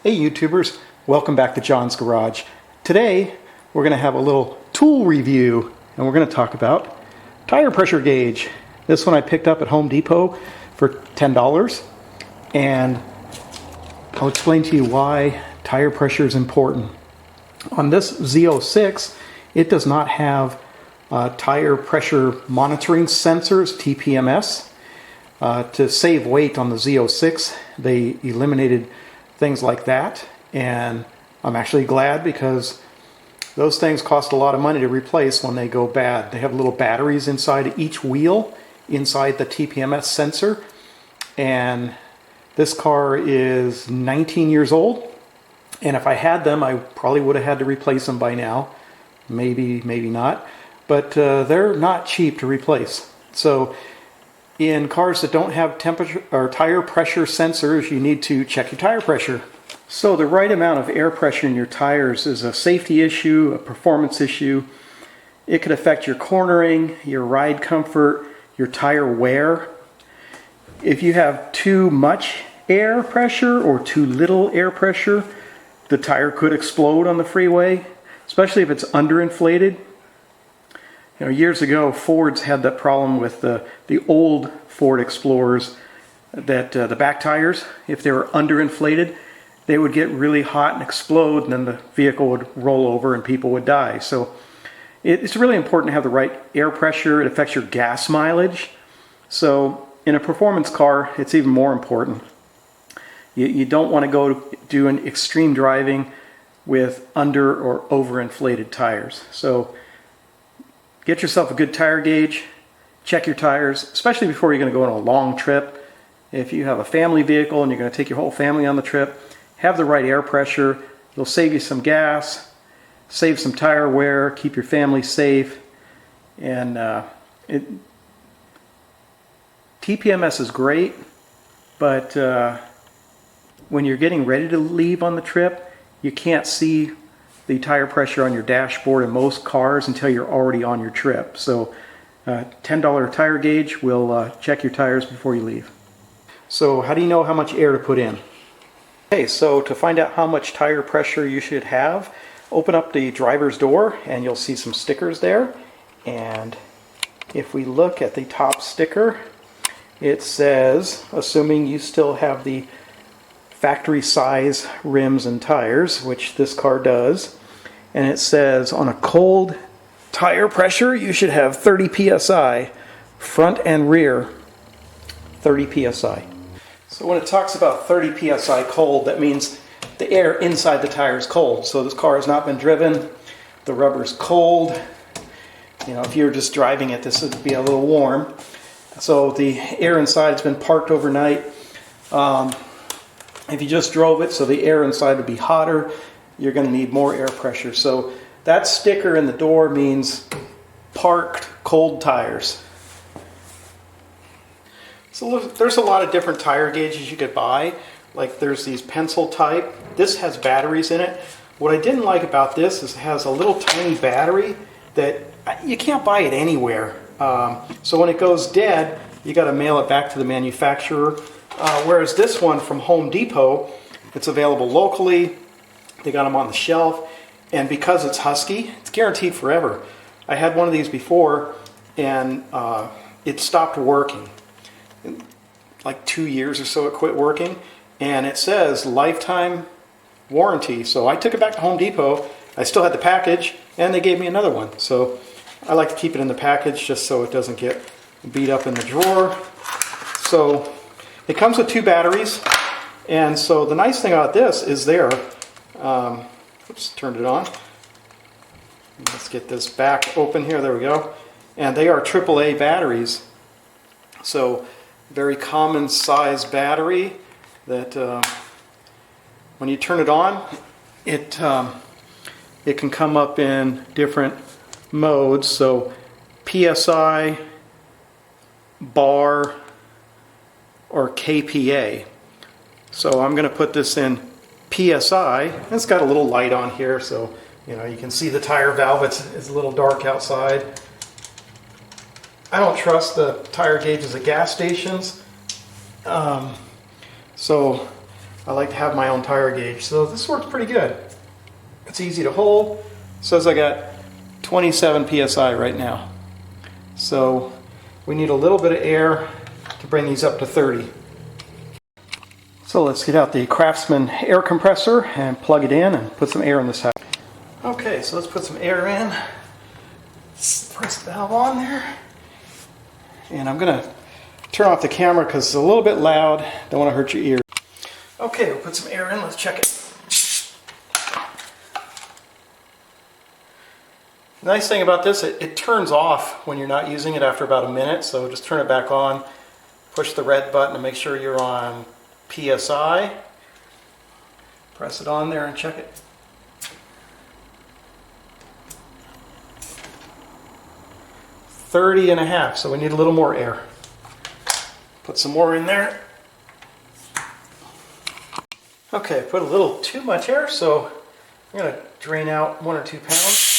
Hey YouTubers, welcome back to John's Garage. Today we're going to have a little tool review and we're going to talk about tire pressure gauge. This one I picked up at Home Depot for $10 and I'll explain to you why tire pressure is important. On this Z06 it does not have tire pressure monitoring sensors, TPMS. To save weight on the Z06 they eliminated things like that, and I'm actually glad because those things cost a lot of money to replace when they go bad. They have little batteries inside each wheel inside the TPMS sensor, and this car is 19 years old, and if I had them I probably would have had to replace them by now. Maybe not, but they're not cheap to replace. So in cars that don't have temperature or tire pressure sensors, you need to check your tire pressure. So the right amount of air pressure in your tires is a safety issue, a performance issue. It could affect your cornering, your ride comfort, your tire wear. If you have too much air pressure or too little air pressure, the tire could explode on the freeway, especially if it's underinflated. You know, years ago, Fords had that problem with the old Ford Explorers, that the back tires, if they were underinflated, they would get really hot and explode, and then the vehicle would roll over and people would die. So it's really important to have the right air pressure. It affects your gas mileage. So in a performance car, it's even more important. You don't want to go doing extreme driving with under or overinflated tires. So get yourself a good tire gauge, check your tires, especially before you're going to go on a long trip. If you have a family vehicle and you're going to take your whole family on the trip, have the right air pressure. It'll save you some gas, save some tire wear, keep your family safe. And TPMS is great, but when you're getting ready to leave on the trip, you can't see the tire pressure on your dashboard in most cars until you're already on your trip. So $10 tire gauge will check your tires before you leave. So how do you know how much air to put in? Okay, so to find out how much tire pressure you should have, open up the driver's door and you'll see some stickers there. And if we look at the top sticker, it says, assuming you still have the factory size rims and tires, which this car does, and it says on a cold tire pressure you should have 30 psi front and rear, 30 psi. So when it talks about 30 psi cold, that means the air inside the tire is cold. So this car has not been driven, the rubber is cold. You know, if you're just driving it, this would be a little warm. So the air inside has been parked overnight. If you just drove it, so the air inside would be hotter, you're going to need more air pressure. So that sticker in the door means parked cold tires. So there's a lot of different tire gauges you could buy. Like there's these pencil type. This has batteries in it. What I didn't like about this is it has a little tiny battery that you can't buy it anywhere. So when it goes dead, you got to mail it back to the manufacturer. Whereas this one from Home Depot, it's available locally. They got them on the shelf, and because it's Husky, it's guaranteed forever. I had one of these before, and it stopped working. In like 2 years or so, it quit working, and it says lifetime warranty. So I took it back to Home Depot. I still had the package, and they gave me another one. So I like to keep it in the package just so it doesn't get beat up in the drawer. So it comes with 2 batteries, and so the nice thing about this is oops, turned it on. Let's get this back open here, there we go. And they are AAA batteries. So very common size battery that when you turn it on, it can come up in different modes. So PSI, bar, or KPA. So I'm going to put this in PSI. It's got a little light on here, so you know you can see the tire valve. It's a little dark outside. I don't trust the tire gauges at gas stations, so I like to have my own tire gauge. So this works pretty good. It's easy to hold. It says I got 27 psi right now. So we need a little bit of air to bring these up to 30. So let's get out the Craftsman air compressor and plug it in and put some air in the side. Okay, so let's put some air in. Press the valve on there. And I'm going to turn off the camera because it's a little bit loud. Don't want to hurt your ears. Okay, we'll put some air in. Let's check it. The nice thing about this, it turns off when you're not using it after about a minute. So just turn it back on. Push the red button to make sure you're on PSI. Press it on there and check it. .30.5, so we need a little more air. Put some more in there. Okay, put a little too much air, so I'm going to drain out 1 or 2 pounds.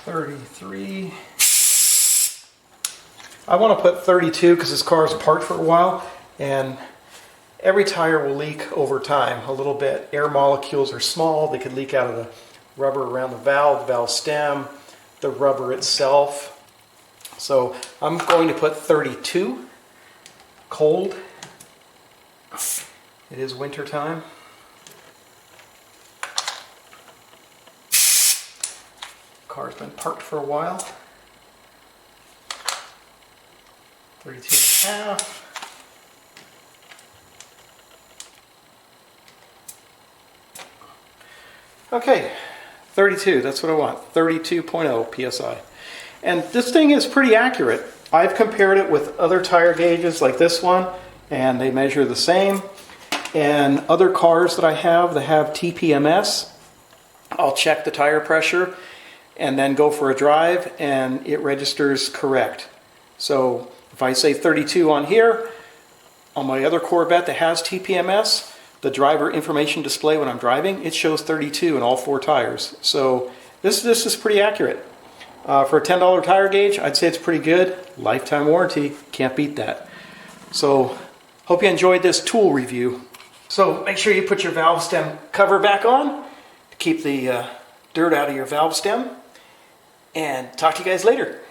.33. I want to put 32 because this car is parked for a while, and every tire will leak over time a little bit. Air molecules are small. They could leak out of the rubber around the valve stem, the rubber itself. So I'm going to put 32. Cold. It is winter time. Car's been parked for a while. 32.5. Okay, 32, that's what I want, 32.0 psi. And this thing is pretty accurate. I've compared it with other tire gauges like this one, and they measure the same. And other cars that I have that have TPMS, I'll check the tire pressure and then go for a drive, and it registers correct. So if I say 32 on here, on my other Corvette that has TPMS, the driver information display when I'm driving, it shows 32 in all 4 tires. So this is pretty accurate. For a $10 tire gauge, I'd say it's pretty good. Lifetime warranty, can't beat that. So hope you enjoyed this tool review. So make sure you put your valve stem cover back on to keep the dirt out of your valve stem. And talk to you guys later.